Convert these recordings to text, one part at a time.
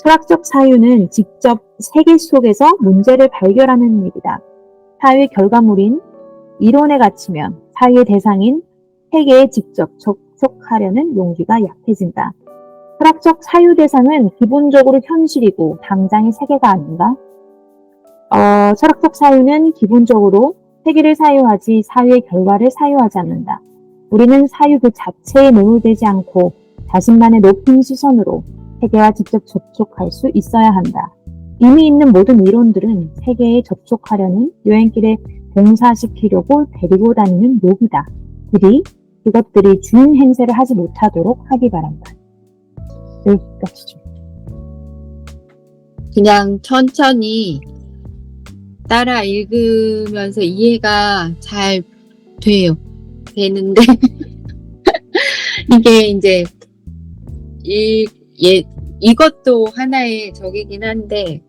철학적 사유는 직접 세계 속에서 문제를 발견하는 일이다. 사유의 결과물인 이론에 갇히면 사유의 대상인 세계에 직접 접촉하려는 용기가 약해진다. 철학적 사유 대상은 기본적으로 현실이고 당장의 세계가 아닌가? 철학적 사유는 기본적으로 세계를 사유하지 사유의 결과를 사유하지 않는다. 우리는 사유 그 자체에 매몰되지 않고 자신만의 높은 시선으로 세계와 직접 접촉할 수 있어야 한다. 이미 있는 모든 이론들은 세계에 접촉하려는 여행길에 봉사시키려고 데리고 다니는 묘기다. 그것들이 주인 행세를 하지 못하도록 하기 바란다. 여기까지죠. 그냥 천천히 따라 읽으면서 이해가 잘 되는데 이게 이제 이것도 하나의 적이긴 한데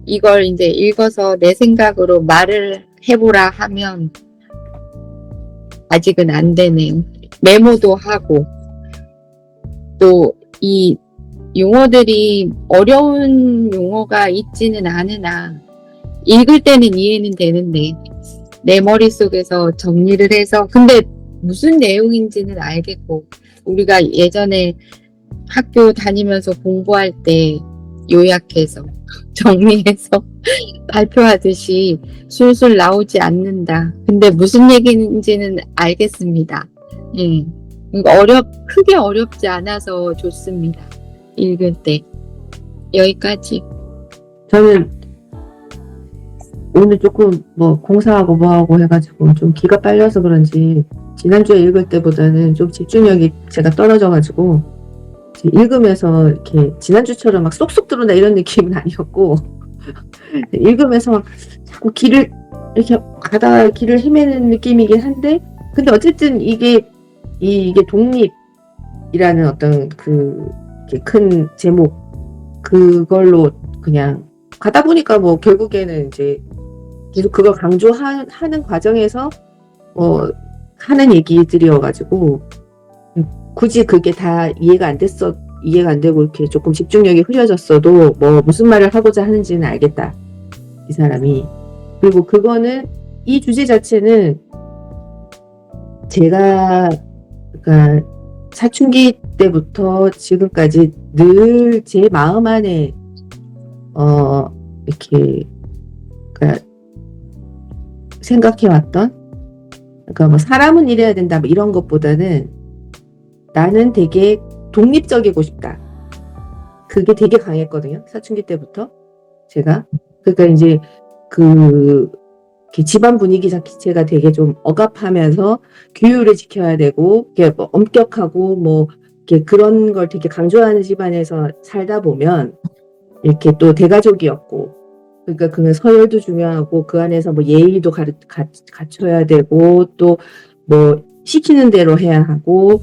이걸 이제 읽어서 내 생각으로 말을 해보라 하면 아직은 안 되네요. 메모도 하고 또 이 용어들이 어려운 용어가 있지는 않으나 읽을 때는 이해는 되는데 내 머릿속에서 정리를 해서 근데 무슨 내용인지는 알겠고 우리가 예전에 학교 다니면서 공부할 때 요약해서 정리해서 발표하듯이 술술 나오지 않는다. 근데 무슨 얘기인지는 알겠습니다. 크게 어렵지 않아서 좋습니다. 읽을 때. 여기까지. 저는 오늘 조금 공사하고 뭐하고 해가지고 좀 기가 빨려서 그런지 지난주에 읽을 때보다는 좀 집중력이 제가 떨어져가지고 읽으면서 이렇게 지난주처럼 막 쏙쏙 들어온다 이런 느낌은 아니었고 읽으면서 막 자꾸 길을 이렇게 가다가 길을 헤매는 느낌이긴 한데 근데 어쨌든 이게 독립이라는 어떤 큰 제목 그걸로 그냥 가다 보니까 결국에는 이제 계속 그걸 강조하는 과정에서 하는 얘기들이어가지고 굳이 그게 다 이해가 안 되고 이렇게 조금 집중력이 흐려졌어도 무슨 말을 하고자 하는지는 알겠다 이 사람이. 그리고 그거는 이 주제 자체는 제가 그러니까 사춘기 때부터 지금까지 늘 제 마음 안에 이렇게 그러니까 생각해왔던 그러니까 사람은 이래야 된다 이런 것보다는 나는 되게 독립적이고 싶다. 그게 되게 강했거든요. 사춘기 때부터 제가. 그러니까 이제 집안 분위기 자체가 되게 좀 억압하면서 규율을 지켜야 되고 엄격하고 이렇게 그런 걸 되게 강조하는 집안에서 살다 보면 이렇게 또 대가족이었고 그러니까 그 서열도 중요하고 그 안에서 예의도 갖춰야 되고 또 시키는 대로 해야 하고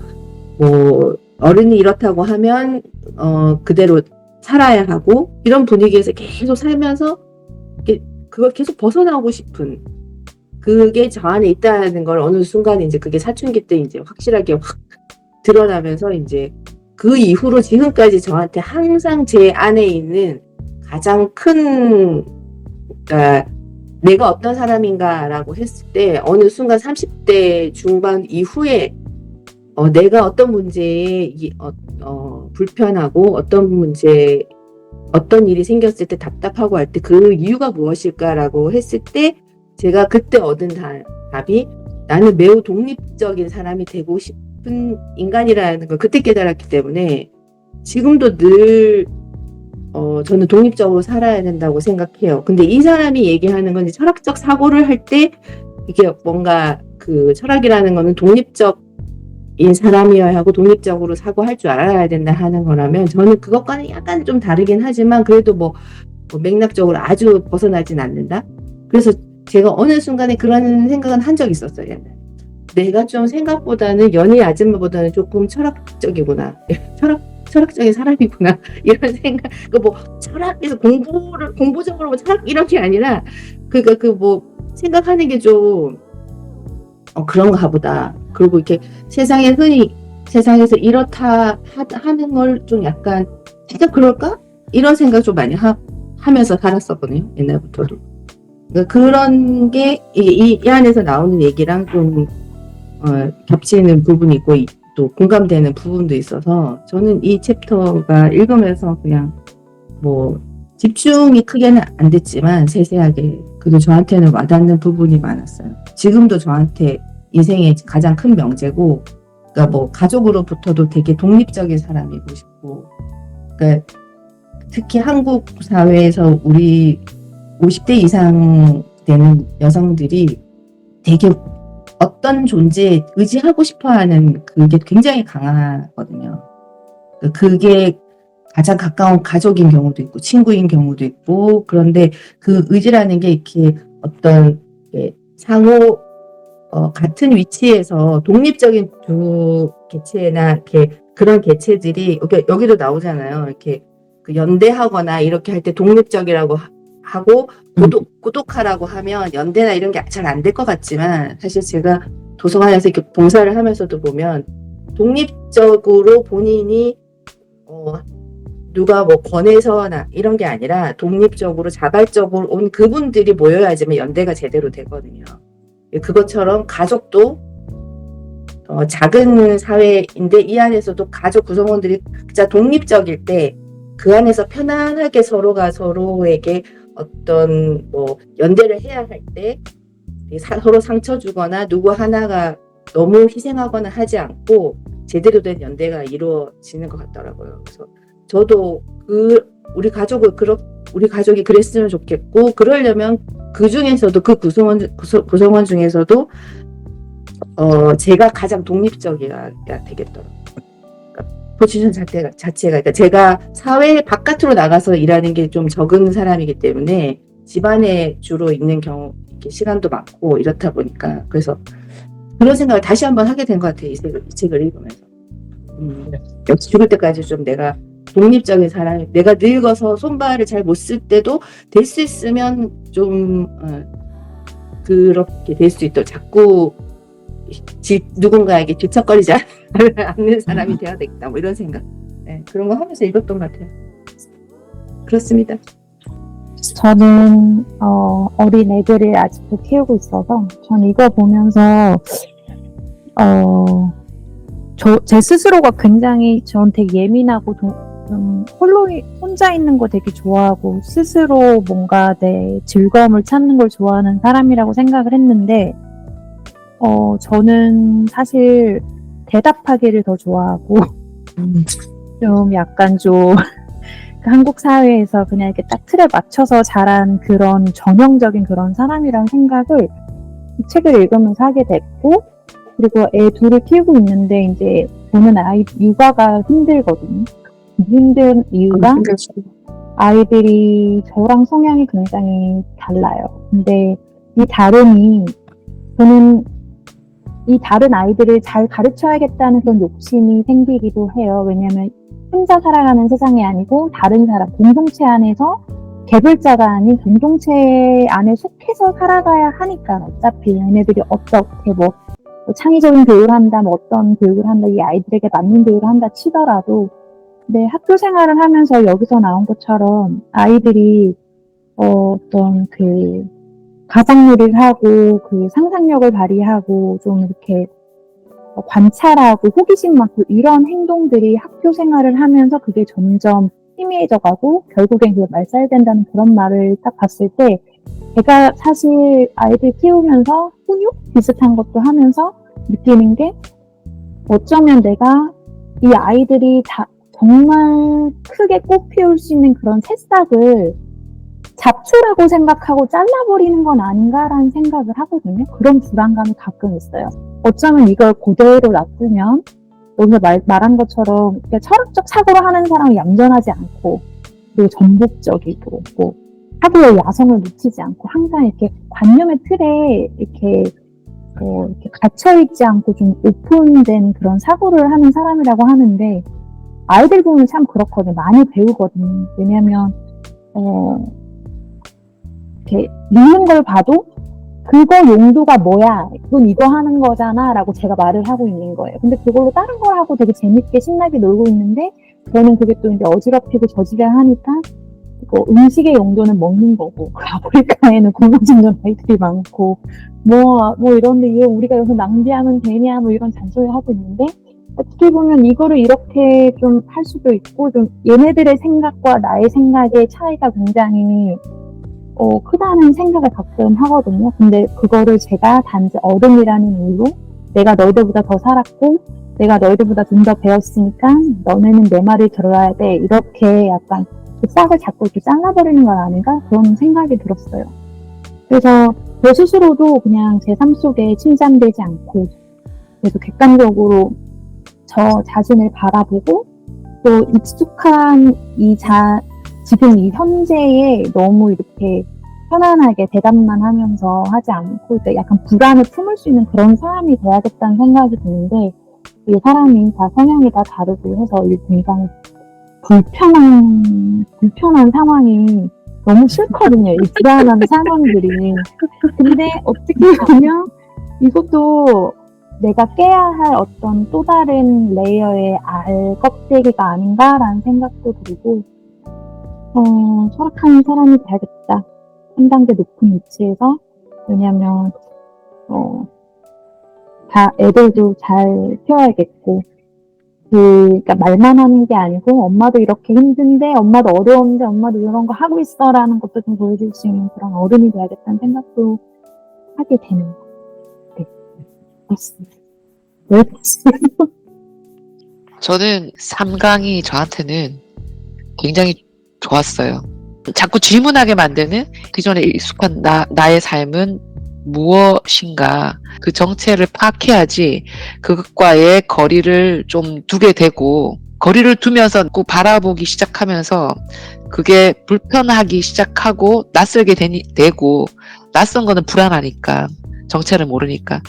어른이 이렇다고 하면 그대로 살아야 하고 이런 분위기에서 계속 살면서 그걸 계속 벗어나고 싶은 그게 저 안에 있다는 걸 어느 순간 이제 그게 사춘기 때 이제 확실하게 확 드러나면서 이제 그 이후로 지금까지 저한테 항상 제 안에 있는 가장 큰 그러니까 내가 어떤 사람인가라고 했을 때 어느 순간 30대 중반 이후에 내가 어떤 문제에 불편하고 어떤 일이 생겼을 때 답답하고 할 때 그 이유가 무엇일까라고 했을 때 제가 그때 얻은 답이 나는 매우 독립적인 사람이 되고 싶은 인간이라는 걸 그때 깨달았기 때문에 지금도 늘 저는 독립적으로 살아야 된다고 생각해요. 근데 이 사람이 얘기하는 건 철학적 사고를 할 때 이게 뭔가 철학이라는 거는 독립적인 사람이어야 하고 독립적으로 사고할 줄 알아야 된다 하는 거라면 저는 그것과는 약간 좀 다르긴 하지만 그래도 맥락적으로 아주 벗어나진 않는다. 그래서 제가 어느 순간에 그런 생각은 한 적이 있었어요. 옛날에. 내가 좀 생각보다는 연희 아줌마보다는 조금 철학적이구나. 철학적인 사람이구나. 이런 생각. 철학에서 공부적으로 철학 이런 게 아니라 생각하는 게 좀 그런가 보다. 그리고 이렇게 세상에서 이렇다 하는 걸 좀 약간 진짜 그럴까? 이런 생각 좀 많이 하면서 살았었거든요. 옛날부터도. 그러니까 그런 게 이 안에서 나오는 얘기랑 좀 겹치는 부분이 있고 또 공감되는 부분도 있어서 저는 이 챕터가 읽으면서 그냥 뭐 집중이 크게는 안 됐지만 세세하게 그래도 저한테는 와닿는 부분이 많았어요. 지금도 저한테 인생의 가장 큰 명제고, 그러니까 뭐 가족으로부터도 되게 독립적인 사람이고 싶고, 그러니까 특히 한국 사회에서 우리 50대 이상 되는 여성들이 되게 어떤 존재에 의지하고 싶어하는 그게 굉장히 강하거든요. 그게 가장 가까운 가족인 경우도 있고 친구인 경우도 있고, 그런데 그 의지라는 게 이렇게 어떤 상호 같은 위치에서 독립적인 두 개체나 이렇게 그런 개체들이 여기도 나오잖아요. 이렇게 그 연대하거나 이렇게 할 때 독립적이라고 하고 고독하라고 하면 연대나 이런 게 잘 안 될 것 같지만, 사실 제가 도서관에서 이렇게 봉사를 하면서도 보면 독립적으로 본인이 누가 뭐 권해서나 이런 게 아니라 독립적으로 자발적으로 온 그분들이 모여야지만 연대가 제대로 되거든요. 그것처럼 가족도 작은 사회인데 이 안에서도 가족 구성원들이 각자 독립적일 때 그 안에서 편안하게 서로가 서로에게 어떤 뭐 연대를 해야 할 때 서로 상처 주거나 누구 하나가 너무 희생하거나 하지 않고 제대로 된 연대가 이루어지는 것 같더라고요. 그래서 저도 우리 가족이 그랬으면 좋겠고, 그러려면 그 중에서도 그 구성원 중에서도 제가 가장 독립적이어야 되겠더라고요. 그러니까 포지션 자체가 그러니까 제가 사회 바깥으로 나가서 일하는 게 좀 적은 사람이기 때문에 집안에 주로 있는 경우 이렇게 시간도 많고 이렇다 보니까, 그래서 그런 생각을 다시 한번 하게 된 것 같아요. 이 책을 읽으면서. 역시 죽을 때까지 좀 내가 독립적인 사람이, 내가 늙어서 손발을 잘 못 쓸 때도 될 수 있으면 좀 그렇게 될 수 있도록 자꾸 누군가에게 뒤척거리지 않는 사람이 되어야 되겠다, 뭐 이런 생각. 네, 그런 거 하면서 읽었던 것 같아요. 그렇습니다. 저는 어린 애들을 아직도 키우고 있어서 전 이거 보면서 제 스스로가 굉장히 저한테 예민하고 혼자 있는 거 되게 좋아하고 스스로 뭔가 내 즐거움을 찾는 걸 좋아하는 사람이라고 생각을 했는데, 저는 사실 대답하기를 더 좋아하고 좀 약간 좀 한국 사회에서 그냥 이렇게 딱 틀에 맞춰서 자란 그런 전형적인 그런 사람이라는 생각을 이 책을 읽으면서 하게 됐고, 그리고 애 둘을 키우고 있는데 이제 보는 아이 육아가 힘들거든요. 힘든 이유가 아이들이 저랑 성향이 굉장히 달라요. 근데 이 다름이, 저는 이 다른 아이들을 잘 가르쳐야겠다는 그런 욕심이 생기기도 해요. 왜냐하면 혼자 살아가는 세상이 아니고 다른 사람, 공동체 안에서 개별자가 아닌 공동체 안에 속해서 살아가야 하니까, 어차피 얘네들이 어떻게 뭐 창의적인 교육을 한다, 뭐 어떤 교육을 한다, 이 아이들에게 맞는 교육을 한다 치더라도, 네, 학교 생활을 하면서 여기서 나온 것처럼 아이들이 어떤 그 가상놀이를 하고 그 상상력을 발휘하고 좀 이렇게 관찰하고 호기심 많고 이런 행동들이 학교 생활을 하면서 그게 점점 희미해져가고 결국엔 그게 말살된다는 그런 말을 딱 봤을 때, 제가 사실 아이들 키우면서 훈육 비슷한 것도 하면서 느끼는 게, 어쩌면 내가 이 아이들이 정말 크게 꽃피울 수 있는 그런 새싹을 잡초라고 생각하고 잘라버리는 건 아닌가라는 생각을 하거든요. 그런 불안감이 가끔 있어요. 어쩌면 이걸 그대로 놔두면 오늘 말한 것처럼 철학적 사고를 하는 사람은 얌전하지 않고, 그리고 전복적이고, 뭐 사고의 야성을 놓치지 않고 항상 이렇게 관념의 틀에 이렇게 갇혀있지 않고 좀 오픈된 그런 사고를 하는 사람이라고 하는데, 아이들 보면 참 그렇거든요. 많이 배우거든요. 왜냐면 이렇게 읽는 걸 봐도 그거 용도가 뭐야? 이건 이거 하는 거잖아 라고 제가 말을 하고 있는 거예요. 근데 그걸로 다른 걸 하고 되게 재밌게 신나게 놀고 있는데, 저는 그게 또 이제 어지럽히고 저지랄하니까 음식의 용도는 먹는 거고 아프리카에는 공공진전 아이들이 많고 뭐 이런데 이거 우리가 여기서 낭비하면 되냐 뭐 이런 잔소리 하고 있는데 어떻게 보면 이거를 이렇게 좀 할 수도 있고 좀 얘네들의 생각과 나의 생각의 차이가 굉장히 크다는 생각을 가끔 하거든요. 근데 그거를 제가 단지 어른이라는 이유로 내가 너희들보다 더 살았고 내가 너희들보다 좀 더 배웠으니까 너네는 내 말을 들어야 돼. 이렇게 약간 그 싹을 자꾸 이렇게 잘라버리는 건 아닌가? 그런 생각이 들었어요. 그래서 저 스스로도 그냥 제 삶 속에 침잠되지 않고 그래서 객관적으로 저 자신을 바라보고 또 익숙한 지금 이 현재에 너무 이렇게 편안하게 대답만 하면서 하지 않고 약간 불안을 품을 수 있는 그런 사람이 돼야겠다는 생각이 드는데 이 사람이 다 성향이 다 다르고 해서 이 굉장히 불편한 상황이 너무 싫거든요. 이 불안한 상황들이. 근데 어떻게 보면 이것도 내가 깨야 할 어떤 또 다른 레이어의 알 껍데기가 아닌가라는 생각도 들고 철학하는 사람이 돼야겠다. 한 단계 높은 위치에서 왜냐면 다 애들도 잘 키워야겠고 그러니까 말만 하는 게 아니고 엄마도 이렇게 힘든데 엄마도 어려운데 엄마도 이런 거 하고 있어라는 것도 좀 보여줄 수 있는 그런 어른이 돼야겠다는 생각도 하게 되는 거. 네, 그렇습니다. 왜 그랬어요? 저는 삼강이 저한테는 굉장히 좋았어요. 자꾸 질문하게 만드는 기존에 익숙한 나의 삶은 무엇인가 그 정체를 파악해야지 그것과의 거리를 좀 두게 되고 거리를 두면서 꼭 바라보기 시작하면서 그게 불편하기 시작하고 낯설게 되고 낯선 거는 불안하니까 정체를 모르니까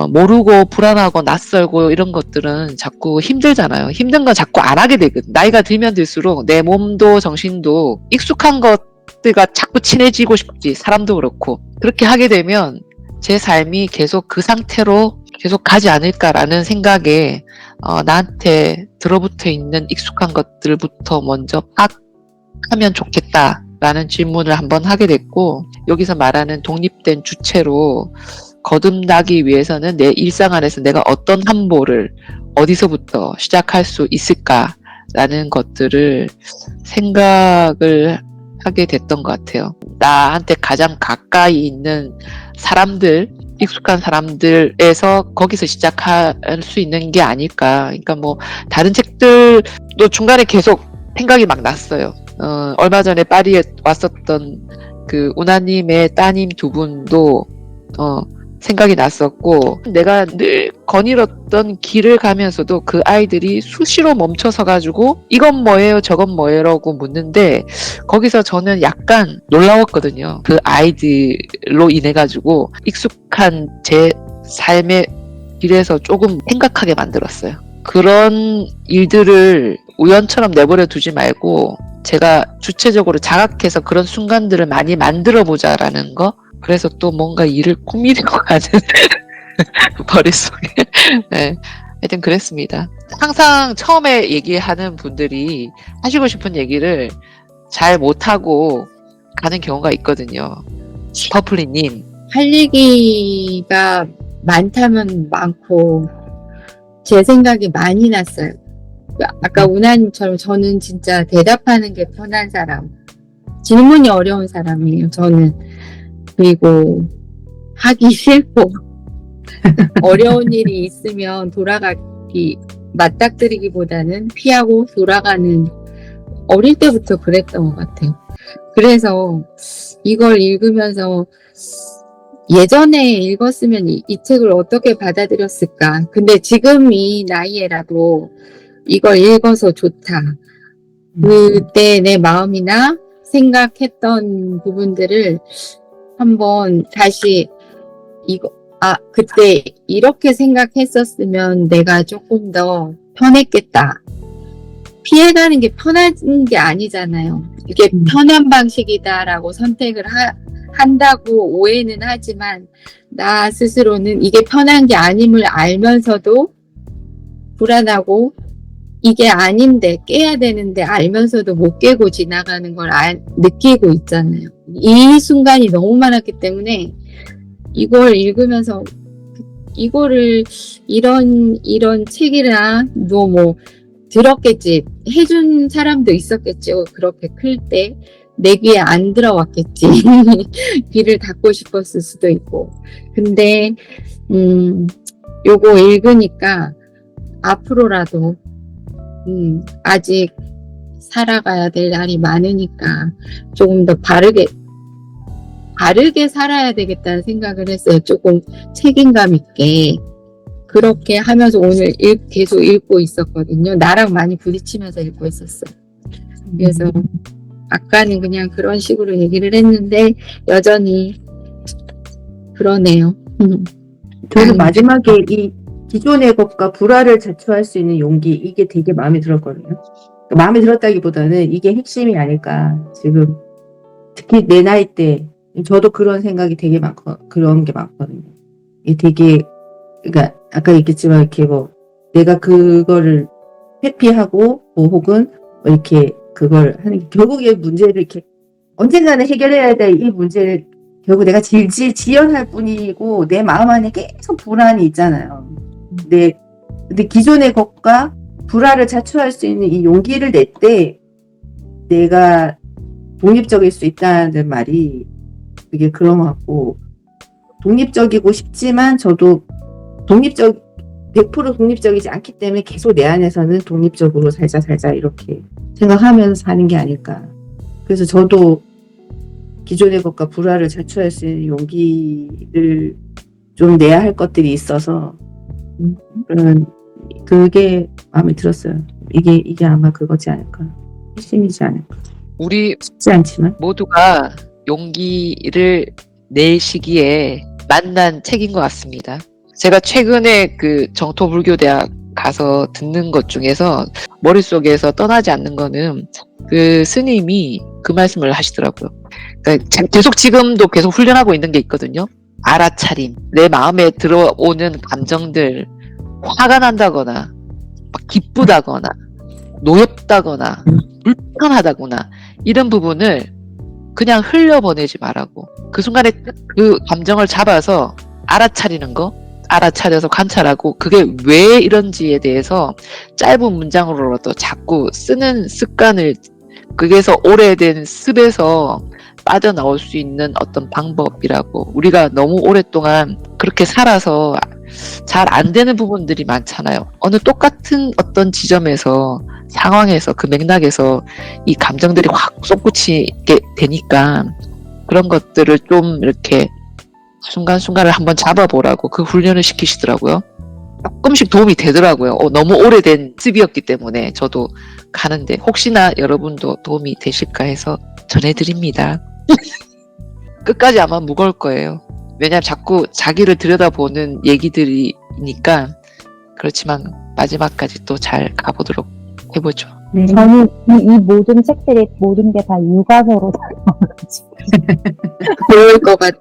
모르고 불안하고 낯설고 이런 것들은 자꾸 힘들잖아요. 힘든 건 자꾸 안 하게 되거든. 나이가 들면 들수록 내 몸도 정신도 익숙한 것들과 자꾸 친해지고 싶지. 사람도 그렇고 그렇게 하게 되면 제 삶이 계속 그 상태로 계속 가지 않을까라는 생각에 나한테 들어붙어 있는 익숙한 것들부터 먼저 파악하면 좋겠다라는 질문을 한번 하게 됐고 여기서 말하는 독립된 주체로 거듭나기 위해서는 내 일상 안에서 내가 어떤 함보를 어디서부터 시작할 수 있을까라는 것들을 생각을 하게 됐던 것 같아요. 나한테 가장 가까이 있는 사람들, 익숙한 사람들에서 거기서 시작할 수 있는 게 아닐까. 그러니까 뭐 다른 책들도 중간에 계속 생각이 막 났어요. 얼마 전에 파리에 왔었던 그 우나님의 따님 두 분도 생각이 났었고 내가 늘 거닐었던 길을 가면서도 그 아이들이 수시로 멈춰서 가지고 이건 뭐예요 저건 뭐예요라고 묻는데 거기서 저는 약간 놀라웠거든요. 그 아이들로 인해 가지고 익숙한 제 삶의 길에서 조금 생각하게 만들었어요. 그런 일들을 우연처럼 내버려 두지 말고 제가 주체적으로 자각해서 그런 순간들을 많이 만들어 보자라는 거. 그래서 또 뭔가 일을 꾸미려고 하는 머릿속에. 네. 하여튼 그랬습니다. 항상 처음에 얘기하는 분들이 하시고 싶은 얘기를 잘 못하고 가는 경우가 있거든요. 퍼플리님. 할 얘기가 많다면 많고 제 생각이 많이 났어요. 아까 우나님처럼 저는 진짜 대답하는 게 편한 사람, 질문이 어려운 사람이에요. 저는. 그리고 하기 싫고 어려운 일이 있으면 맞닥뜨리기보다는 피하고 돌아가는 어릴 때부터 그랬던 것 같아요. 그래서 이걸 읽으면서 예전에 읽었으면 이 책을 어떻게 받아들였을까. 근데 지금 이 나이에라도 이걸 읽어서 좋다. 그때 내 마음이나 생각했던 부분들을 한번 다시 그때 이렇게 생각했었으면 내가 조금 더 편했겠다. 피해가는 게 편한 게 아니잖아요. 이게 편한 방식이다라고 선택을 한다고 오해는 하지만 나 스스로는 이게 편한 게 아님을 알면서도 불안하고 이게 아닌데 깨야 되는데 알면서도 못 깨고 지나가는 걸 느끼고 있잖아요. 이 순간이 너무 많았기 때문에 이걸 읽으면서 이거를 이런 책이나 뭐 들었겠지, 해준 사람도 있었겠죠. 그렇게 클 때 내 귀에 안 들어왔겠지. 귀를 닫고 싶었을 수도 있고. 근데 요거 읽으니까 앞으로라도 아직 살아가야 될 날이 많으니까 조금 더 바르게 살아야 되겠다는 생각을 했어요. 조금 책임감 있게. 그렇게 하면서 오늘 계속 읽고 있었거든요. 나랑 많이 부딪히면서 읽고 있었어요. 그래서 아까는 그냥 그런 식으로 얘기를 했는데 여전히 그러네요. 저는 마지막에 이 기존의 것과 불화를 자초할 수 있는 용기, 이게 되게 마음에 들었거든요. 마음에 들었다기보다는 이게 핵심이 아닐까. 지금 특히 내 나이 때 저도 그런 생각이 되게 그런 게 많거든요. 이게 되게, 그러니까 아까 얘기했지만 이렇게 뭐 내가 그거를 회피하고 뭐 혹은 뭐 이렇게 그걸 하는 게 결국에 문제를 이렇게 언젠가는 해결해야 될 이 문제를 결국 내가 질질 지연할 뿐이고 내 마음 안에 계속 불안이 있잖아요. 근데 기존의 것과 불화를 자초할 수 있는 이 용기를 낼 때 내가 독립적일 수 있다는 말이 그게 그런 것 같고, 독립적이고 싶지만 저도 100% 독립적이지 않기 때문에 계속 내 안에서는 독립적으로 살자 이렇게 생각하면서 사는 게 아닐까. 그래서 저도 기존의 것과 불화를 자초할 수 있는 용기를 좀 내야 할 것들이 있어서 그게 마음에 들었어요. 이게 아마 그거지 않을까. 핵심이지 않을까. 우리 쉽지 않지만 모두가 용기를 낼 시기에 만난 책인 것 같습니다. 제가 최근에 그 정토불교대학 가서 듣는 것 중에서 머릿속에서 떠나지 않는 거는 그 스님이 그 말씀을 하시더라고요. 그러니까 지금도 계속 훈련하고 있는 게 있거든요. 알아차림. 내 마음에 들어오는 감정들, 화가 난다거나 막 기쁘다거나 노엽다거나 불편하다거나 이런 부분을 그냥 흘려보내지 말라고. 그 순간에 그 감정을 잡아서 알아차리는 거, 알아차려서 관찰하고 그게 왜 이런지에 대해서 짧은 문장으로라도 자꾸 쓰는 습관을, 그게서 오래된 습에서 빠져나올 수 있는 어떤 방법이라고. 우리가 너무 오랫동안 그렇게 살아서 잘 안 되는 부분들이 많잖아요. 어느 똑같은 어떤 지점에서, 상황에서, 그 맥락에서 이 감정들이 확 솟구치게 되니까 그런 것들을 좀 이렇게 순간순간을 한번 잡아보라고 그 훈련을 시키시더라고요. 조금씩 도움이 되더라고요. 너무 오래된 습이었기 때문에 저도 가는데 혹시나 여러분도 도움이 되실까 해서 전해드립니다. 끝까지 아마 무거울 거예요. 왜냐하면 자꾸 자기를 들여다보는 얘기들이니까. 그렇지만 마지막까지 또 잘 가보도록 해보죠. 네. 저는 이 모든 책들이 모든 게 다 육아서로 다가와가지고 좋을 것 같아.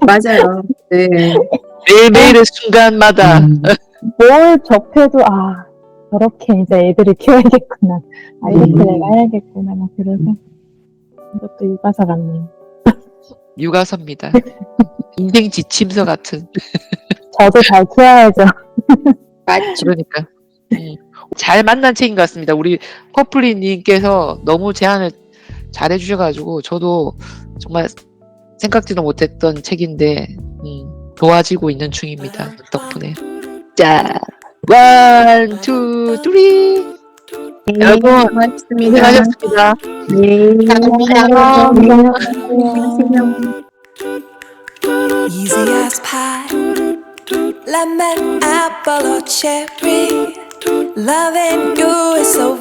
맞아요. 네. 매일매일의 순간마다 뭘 접해도 저렇게 이제 애들을 키워야겠구나. 이렇게 내가 해야겠구나. 막 그래서 이것도 육아서 같네요. 육아서입니다. 인생 지침서 같은. 저도 잘 키워야죠. 맞죠. 그러니까 잘 만난 책인 것 같습니다. 우리 퍼플리님께서 너무 제안을 잘 해주셔가지고 저도 정말 생각지도 못했던 책인데 좋아지고 있는 중입니다. 덕분에. 자, 1, 2, 3. 여러분 고생하셨습니다. 네. Easy as pie, lemon, apple or cherry. Loving you is so